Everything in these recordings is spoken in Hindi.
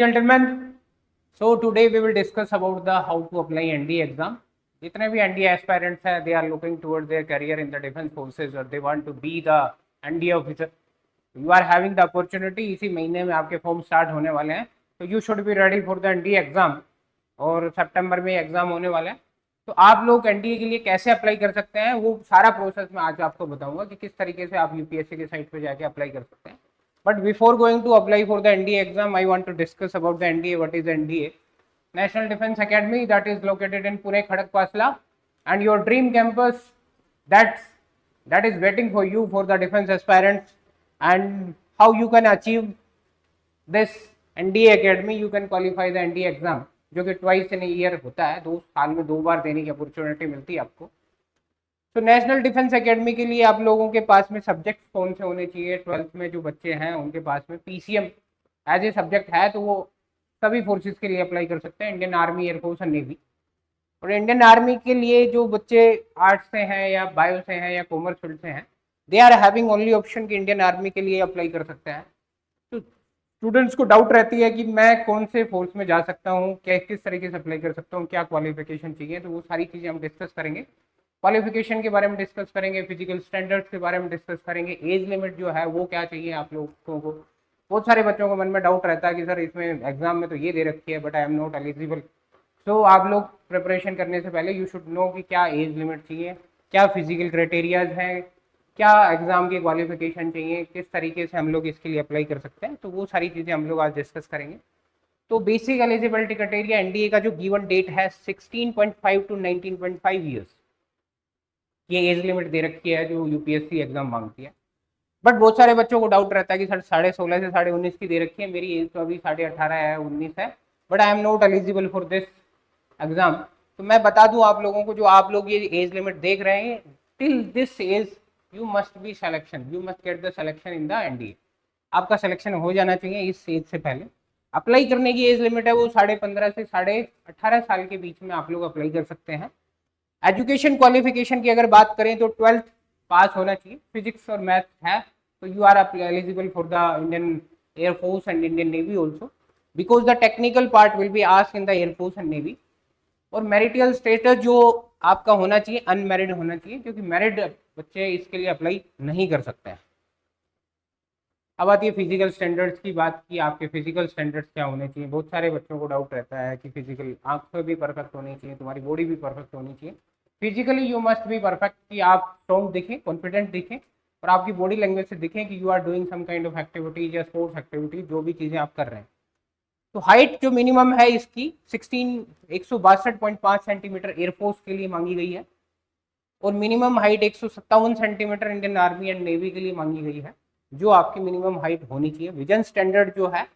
Gentlemen, so today we will discuss about the how to apply NDA exam. जितने भी NDA aspirants हैं, they are looking towards their career in the defense forces or they want to be the NDA officer. You are having the opportunity. इसी महीने में आपके फॉर्म स्टार्ट होने वाले हैं, तो you should be ready for the NDA exam. और सितंबर में एग्जाम होने वाला है, तो आप लोग एनडीए के लिए कैसे अप्लाई कर सकते हैं वो सारा प्रोसेस मैं आज आपको बताऊंगा कि किस तरीके से आप यूपीएससी के साइट पे जाके अप्लाई कर सकते हैं. But before going to apply for the NDA exam, I want to discuss about the NDA. What is NDA? National Defence Academy, that is located in Pune, Khadakpasla, and your dream campus that is waiting for you for the defense aspirants. And how you can achieve this NDA Academy, you can qualify the NDA exam, जो कि ट्वाइस इन ईयर होता है, 2 साल में 2 बार देने की अपॉर्चुनिटी मिलती है आपको. तो नेशनल डिफेंस एकेडमी के लिए आप लोगों के पास में सब्जेक्ट कौन से होने चाहिए? 12th में जो बच्चे हैं उनके पास में पीसीएम एज ए सब्जेक्ट है, तो वो सभी फोर्सेस के लिए अप्लाई कर सकते हैं, इंडियन आर्मी, एयरफोर्स और नेवी. और इंडियन आर्मी के लिए जो बच्चे आर्ट्स से हैं या बायो से हैं या कॉमर्स फील्ड से हैं, they are having only option कि इंडियन आर्मी के लिए अप्लाई कर सकते हैं. तो स्टूडेंट्स को डाउट रहती है कि मैं कौन से फोर्स में जा सकता हूँ, क्या किस तरीके से अप्लाई कर सकता हूँ, क्या क्वालिफिकेशन चाहिए, तो वो सारी चीज़ें हम डिस्कस करेंगे. क्वालिफिकेशन के बारे में डिस्कस करेंगे, फिजिकल स्टैंडर्ड्स के बारे में डिस्कस करेंगे, एज लिमिट जो है वो क्या चाहिए आप लोगों को. बहुत सारे बच्चों को मन में डाउट रहता है कि सर इसमें एग्जाम में तो ये दे रखी है but I am not eligible. So आप लोग प्रिपरेशन करने से पहले यू शुड नो कि क्या एज लिमिट चाहिए, क्या फिजिकल क्राइटेरियाज हैं, क्या एग्जाम की क्वालिफिकेशन चाहिए, किस तरीके से हम लोग इसके लिए अप्लाई कर सकते हैं, तो वो सारी चीज़ें हम लोग आज डिस्कस करेंगे. तो बेसिक एलिजिबिलिटी क्राइटेरिया एनडीए का जो गिवन डेट है 16.5 टू 19.5 ईयर्स, ये एज लिमिट दे रखी है जो यूपीएससी एग्जाम मांगती है. बट बहुत सारे बच्चों को डाउट रहता है कि सर 16.5 से 19.5 की दे रखी है, मेरी एज तो अभी 18.5 है, 19 है, but I am not eligible for this exam. तो मैं बता दूं आप लोगों को, जो आप लोग ये एज लिमिट देख रहे हैं, till this age you must be selection, you must get the selection in the NDA. आपका सिलेक्शन हो जाना चाहिए इस एज से पहले. अप्लाई करने की एज लिमिट है वो 15.5 से 18.5 साल के बीच में आप लोग अप्लाई कर सकते हैं. एजुकेशन क्वालिफिकेशन की अगर बात करें तो 12th पास होना चाहिए, फिजिक्स और मैथ है, तो you are eligible for the Indian Air Force and Indian Navy also, because the technical part will be asked in the Air Force and Navy. और मैरिटल स्टेटस जो आपका होना चाहिए अनमैरिड होना चाहिए, क्योंकि मैरिड बच्चे इसके लिए अप्लाई नहीं कर सकते हैं. अब आती है फिजिकल स्टैंडर्ड्स की बात की, आपके फिजिकल स्टैंडर्ड्स क्या होने चाहिए. बहुत सारे बच्चों को डाउट रहता है कि फिजिकल आंखें भी परफेक्ट होनी चाहिए, तुम्हारी बॉडी भी परफेक्ट होनी चाहिए. Physically you must be perfect, कि आप स्ट्रॉन्ग दिखें, कॉन्फिडेंट दिखें, और आपकी बॉडी लैंग्वेज से दिखें कि you are doing some kind of activities या स्पोर्ट्स एक्टिविटीज, जो भी चीज़ें आप कर रहे हैं. तो हाइट जो मिनिमम है इसकी 162.5 सेंटीमीटर एयरफोर्स के लिए मांगी गई है, और minimum height 157 centimetre Indian army and navy के लिए मांगी गई है, जो आपकी मिनिमम हाइट होनी चाहिए. विजन स्टैंडर्ड जो है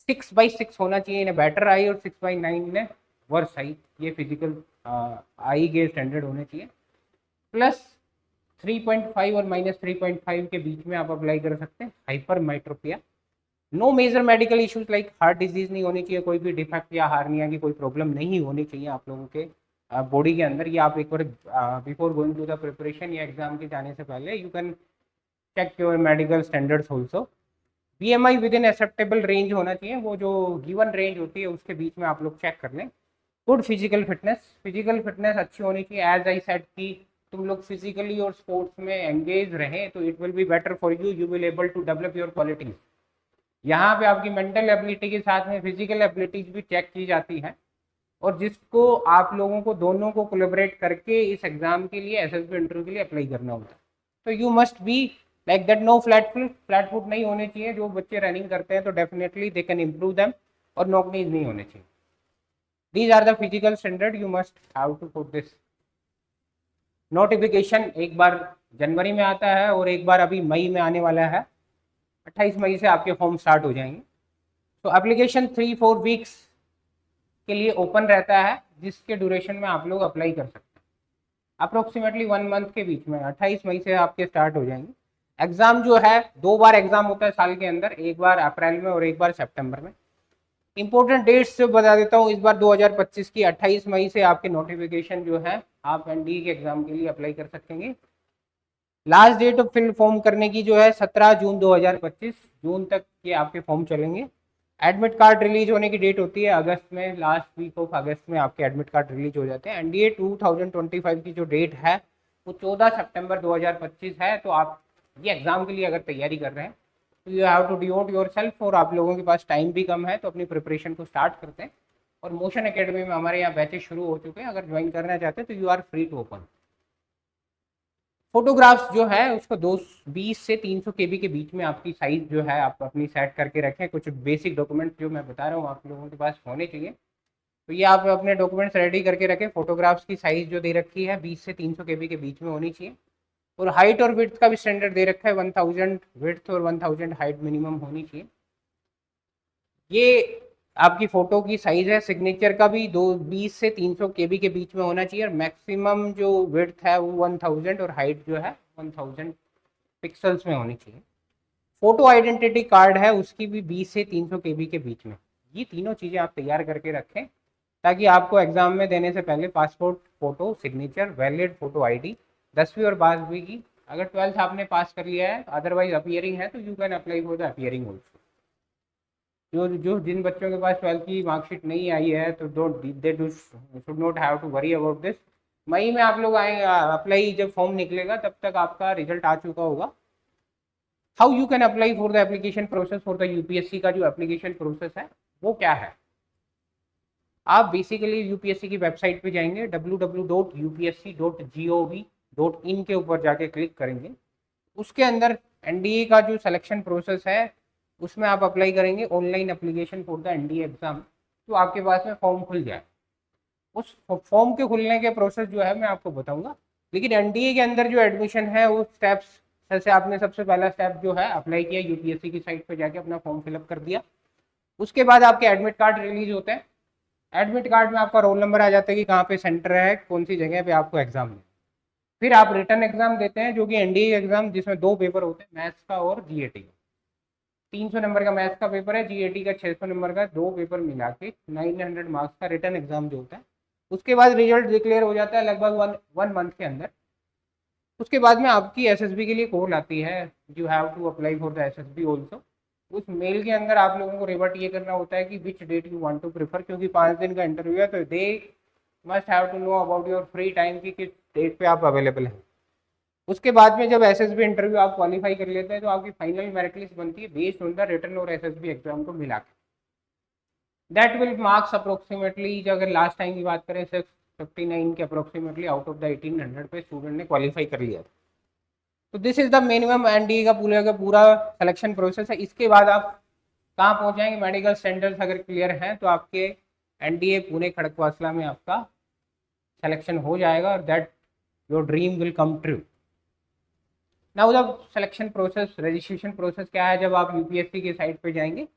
6/6 होना चाहिए इन बेटर आई, और 6/9 इन वर्स आई. ये फिजिकल आई के स्टैंडर्ड होने चाहिए. प्लस 3.5 और -3.5 के बीच में आप अप्लाई कर सकते हैं. Hypermetropia, no major medical issues like heart disease नहीं होनी चाहिए, कोई भी डिफेक्ट या हार्निया की कोई प्रॉब्लम नहीं होनी चाहिए आप लोगों के बॉडी के अंदर. ये आप एक बार before going to the preparation या एग्जाम के जाने से पहले you can check your medical standards also. BMI within acceptable range होना चाहिए, वो जो गिवन रेंज होती है उसके बीच में आप लोग चेक कर लें. Good physical fitness, physical fitness अच्छी होनी चाहिए. एज आई सेड कि तुम लोग फिजिकली और स्पोर्ट्स में एंगेज रहें तो it will be better for you, you will able to develop your qualities. यहाँ पे आपकी मेंटल एबिलिटी के साथ में फिजिकल एबिलिटीज भी चेक की जाती है, और जिसको आप लोगों को दोनों को कोलैबोरेट करके इस एग्जाम के लिए एसएसबी इंटरव्यू के लिए अप्लाई करना होता है. तो you must be like that. No flat foot नहीं होने चाहिए. जो बच्चे रनिंग करते हैं तो definitely they can improve them, और नॉक नीज नहीं होने चाहिए. These are the physical standard you must have to put this. Notification एक बार जनवरी में आता है और एक बार अभी मई में आने वाला है. 28 मई से आपके फॉर्म स्टार्ट हो जाएंगे. तो एप्लीकेशन 3-4 वीक्स के लिए ओपन रहता है, जिसके ड्यूरेशन में आप लोग अप्लाई कर सकते हैं. अप्रोक्सीमेटली 1 मंथ के बीच में 28 मई से आपके स्टार्ट हो जाएंगे. एग्जाम जो है 2 बार एग्जाम होता है साल के अंदर, एक बार अप्रैल में और एक बार सितंबर में. इंपॉर्टेंट डेट्स से बता देता हूँ. इस बार 2025 की 28 मई से आपके नोटिफिकेशन जो है आप एनडीए के एग्जाम के लिए अप्लाई कर सकेंगे. Last date of fill form करने की जो है 17 जून 2025, जून तक ये आपके फॉर्म चलेंगे. एडमिट कार्ड रिलीज होने की डेट होती है अगस्त में, लास्ट वीक ऑफ अगस्त में आपके एडमिट कार्ड रिलीज हो जाते हैं। एनडीए 2025 की जो डेट है वो 14 सितंबर 2025 है। तो आप ये एग्ज़ाम के लिए अगर तैयारी कर रहे हैं तो you have to devote yourself, और आप लोगों के पास टाइम भी कम है तो अपनी प्रिपरेशन को स्टार्ट करते हैं। और मोशन एकेडमी में हमारे यहाँ बैचेस शुरू हो चुके हैं, अगर ज्वाइन करना चाहते हैं तो you are free to open. Photographs जो है उसको 220 से 300 केबी के बीच में आपकी साइज जो है आप अपनी सेट करके रखें। कुछ बेसिक डॉक्यूमेंट्स जो मैं बता रहा हूँ आप लोगों के पास होने चाहिए, तो ये आप अपने डॉक्यूमेंट्स रेडी करके रखें। फोटोग्राफ्स की साइज जो दे रखी है 20 से 300 केबी के बीच में होनी चाहिए। और हाइट और विड्थ का भी स्टैंडर्ड दे रखा है, 1000 विड्थ और 1000 हाइट मिनिमम होनी चाहिए। ये आपकी फोटो की साइज है। सिग्नेचर का भी 20 से 300 केबी के बीच में होना चाहिए, और मैक्सिमम जो विड्थ है वो 1000 और हाइट जो है 1000 पिक्सल्स में होनी चाहिए। फोटो आइडेंटिटी कार्ड है उसकी भी 20 से 300 केबी के बीच में। ये तीनों चीज़ें आप तैयार करके रखें ताकि आपको एग्जाम में देने से पहले passport photo, signature, valid photo ID, 10वीं और 12वीं की। अगर 12th आपने पास कर लिया है अदरवाइज अपीयरिंग है तो you can apply for the appearing also. जो जो जिन बच्चों के पास 12th की मार्कशीट नहीं आई है तो don't they do should not have to worry about this. मई में आप लोग आए अप्लाई, जब फॉर्म निकलेगा तब तक आपका रिजल्ट आ चुका होगा। How you can apply for the application process for the UPSC का जो एप्लीकेशन प्रोसेस है वो क्या है। आप बेसिकली यूपीएससी की वेबसाइट पे जाएंगे www.upsc.gov.in के ऊपर जाके क्लिक करेंगे। उसके अंदर एनडीए का जो सिलेक्शन प्रोसेस है उसमें आप अप्लाई करेंगे online application for the NDA exam. तो आपके पास में फॉर्म खुल जाए। उस फॉर्म के खुलने के प्रोसेस जो है मैं आपको बताऊंगा, लेकिन एनडीए के अंदर जो एडमिशन है वो स्टेप्स, जैसे आपने सबसे पहला स्टेप जो है अप्लाई किया यूपीएससी की साइट पर जाके अपना फॉर्म फिलअप कर दिया। उसके बाद आपके एडमिट कार्ड रिलीज होते हैं। एडमिट कार्ड में आपका रोल नंबर आ जाता है कि कहाँ पे सेंटर है, कौन सी जगह पे आपको एग्जाम देना। फिर आप रिटर्न एग्जाम देते हैं जो कि एनडीए एग्जाम, जिसमें 2 पेपर होते हैं, मैथ्स का और जीएटी का। 300 नंबर का मैथ्स का पेपर है, जीएटी का 600 नंबर का, 2 पेपर मिला के 900 मार्क्स का रिटर्न एग्जाम जो होता है। उसके बाद रिजल्ट डिक्लेयर हो जाता है लगभग वन मंथ के अंदर। उसके बाद में आपकी एसएसबी के लिए कॉल आती है, you have to apply for the SSB also. उस मेल के अंदर आप लोगों को रिवर्ट ये करना होता है कि which date you want to prefer, क्योंकि 5 दिन का इंटरव्यू है तो they must have to know about your free time की किस डेट पे आप अवेलेबल हैं। उसके बाद में जब एसएसबी इंटरव्यू आप क्वालिफाई कर लेते हैं तो आपकी फाइनल मेरिट लिस्ट बनती है बेस्ड ऑन द रिटन और एसएसबी एग्जाम को मिला के। दैट विल मार्क्स अप्रोक्सीमेटली, जो अगर लास्ट टाइम की बात करें 659 के अप्रोक्सीमेटली आउट ऑफ द 1800 पे स्टूडेंट ने क्वालिफाई कर लिया। तो this is the minimum NDA का पूरा सिलेक्शन प्रोसेस है। इसके बाद आप कहाँ पहुँच जाएंगे, मेडिकल स्टैंडर्ड्स अगर क्लियर हैं तो आपके एनडीए पुणे खड़गवासला में आपका सिलेक्शन हो जाएगा, और that your dream will come true. Now the selection process, registration process क्या है। जब आप यूपीएससी के साइट पे जाएंगे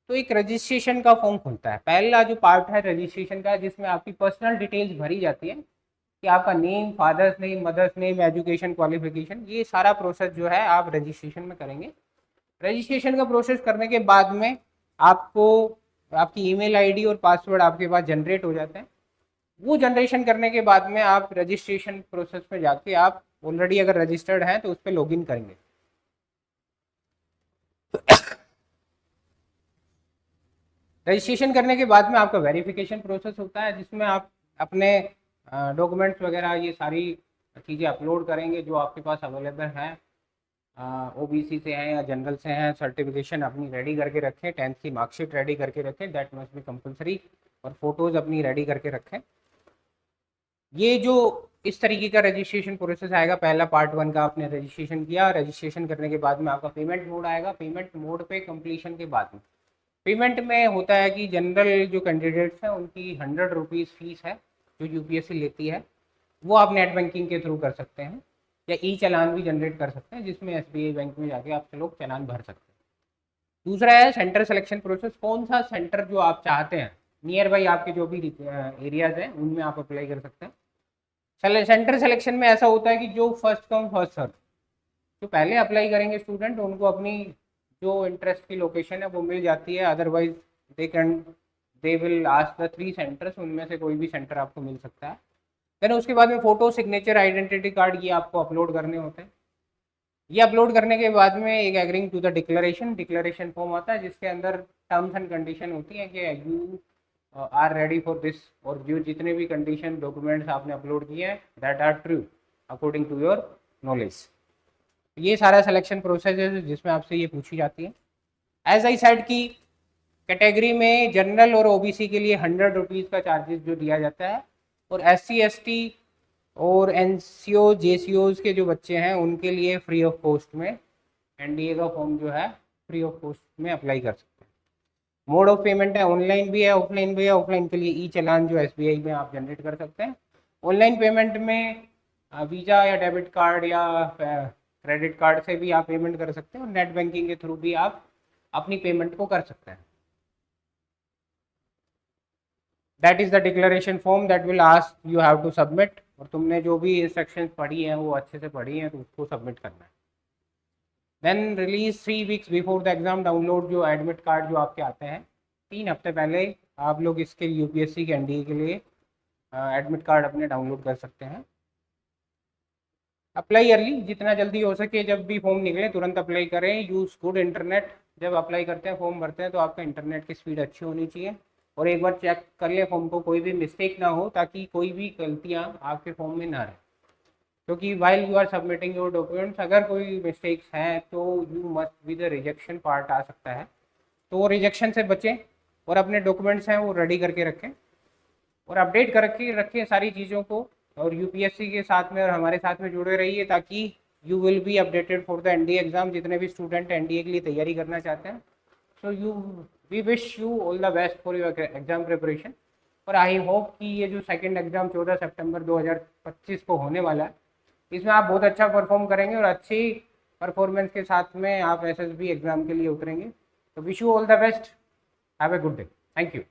तो एक रजिस्ट्रेशन का फॉर्म खुलता है। पहला जो पार्ट है रजिस्ट्रेशन का, जिसमें आपकी पर्सनल डिटेल्स भरी जाती है कि आपका name, father's name, mother's name, education, qualification, ये सारा प्रोसेस जो है आप रजिस्ट्रेशन में करेंगे। रजिस्ट्रेशन का प्रोसेस करने के बाद में आपको आपकी ईमेल आईडी और पासवर्ड आपके पास जनरेट हो जाते हैं। वो जनरेशन करने के बाद में आप रजिस्ट्रेशन प्रोसेस पे जाके आप ऑलरेडी अगर रजिस्टर्ड हैं तो उस पर लॉगिन करेंगे। रजिस्ट्रेशन करने के बाद में आपका वेरिफिकेशन प्रोसेस होता है, जिसमें आप अपने डॉक्यूमेंट्स वगैरह ये सारी चीज़ें अपलोड करेंगे जो आपके पास अवेलेबल हैं। ओबीसी से हैं या जनरल से हैं, सर्टिफिकेशन अपनी रेडी करके रखें, 10th की मार्कशीट रेडी करके रखें, दैट मस्ट बी कंपलसरी, और फोटोज़ अपनी रेडी करके रखें। ये जो इस तरीके का रजिस्ट्रेशन प्रोसेस आएगा, पहला पार्ट 1 का आपने रजिस्ट्रेशन किया। रजिस्ट्रेशन करने के बाद में आपका पेमेंट मोड आएगा। पेमेंट मोड पे कंप्लीशन के बाद में पेमेंट में होता है कि जनरल जो कैंडिडेट्स हैं उनकी 100 रुपीज़ फीस है जो यूपीएससी लेती है, वो आप नेट बैंकिंग के थ्रू कर सकते हैं, या ई चालान भी जनरेट कर सकते हैं जिसमें एसबीआई बैंक में जाके आप लोग चालान भर सकते हैं। दूसरा है सेंटर सिलेक्शन प्रोसेस। कौन सा सेंटर जो आप चाहते हैं, नियर बाई आपके जो भी एरियाज हैं उनमें आप अप्लाई कर सकते हैं। सेंटर सिलेक्शन में ऐसा होता है कि जो फर्स्ट कम फर्स्ट सर्व, जो पहले अप्लाई करेंगे स्टूडेंट उनको अपनी जो इंटरेस्ट की लोकेशन है वो मिल जाती है, otherwise they will ask the 3 centres, उनमें से कोई भी सेंटर आपको मिल सकता है। देन उसके बाद में फ़ोटो, सिग्नेचर, आइडेंटिटी कार्ड ये आपको अपलोड करने होते हैं। ये अपलोड करने के बाद में एक agreeing to the declaration form आता है, जिसके अंदर टर्म्स एंड कंडीशन होती है कि you are ready for this, और जो जितने भी कंडीशन डॉक्यूमेंट्स आपने अपलोड किए हैं that are true according to your knowledge. ये सारा सिलेक्शन प्रोसेस है जिसमें आपसे ये पूछी जाती है। एज आई सेड की कैटेगरी में जनरल और ओबीसी के लिए 100 रुपीज़ का चार्जेस जो दिया जाता है, और SC ST और NCO JCOs के जो बच्चे हैं उनके लिए फ्री ऑफ कॉस्ट में NDA का फॉर्म जो है फ्री ऑफ कॉस्ट में अप्लाई कर सकते हैं। मोड ऑफ पेमेंट है, ऑनलाइन भी है ऑफलाइन भी है। ऑफलाइन के लिए चालान जो SBI में आप जनरेट कर सकते हैं। ऑनलाइन पेमेंट में वीज़ा या डेबिट कार्ड या क्रेडिट कार्ड से भी आप पेमेंट कर सकते हैं, और नेट बैंकिंग के थ्रू भी आप अपनी पेमेंट को कर सकते हैं। That is the declaration form that will ask you have to submit, और तुमने जो भी इंस्ट्रक्शंस पढ़ी हैं वो अच्छे से पढ़ी हैं तो उसको सबमिट करना है। Then release 3 weeks before the exam, download जो एडमिट कार्ड जो आपके आते हैं 3 हफ्ते पहले आप लोग इसके UPSC के NDA के लिए एडमिट कार्ड अपने डाउनलोड कर सकते हैं। अप्लाई अर्ली, जितना जल्दी हो सके जब भी फॉर्म निकले तुरंत अप्लाई करें। यूज़ गुड इंटरनेट, जब अप्लाई करते हैं फॉर्म भरते हैं तो आपका इंटरनेट की स्पीड अच्छी होनी चाहिए, और एक बार चेक कर ले फॉर्म को, कोई भी मिस्टेक ना हो, ताकि कोई भी गलतियाँ आपके फॉर्म में ना रहे। क्योंकि while you are submitting your documents अगर कोई मिस्टेक्स हैं तो you must be the rejection part आ सकता है, तो वो रिजेक्शन से बचें और अपने डॉक्यूमेंट्स हैं वो रेडी करके रखें और अपडेट करके रखें सारी चीज़ों को, और UPSC के साथ में और हमारे साथ में जुड़े रहिए ताकि you will be updated for the NDA exam. जितने भी स्टूडेंट NDA के लिए तैयारी करना चाहते हैं, so we wish you all the best for your exam preparation. और आई होप कि ये जो सेकंड एग्ज़ाम 14 सितंबर 2025 को होने वाला है, इसमें आप बहुत अच्छा परफॉर्म करेंगे और अच्छी परफॉर्मेंस के साथ में आप SSB एग्ज़ाम के लिए उतरेंगे। तो wish you all the best, have a good day, thank you.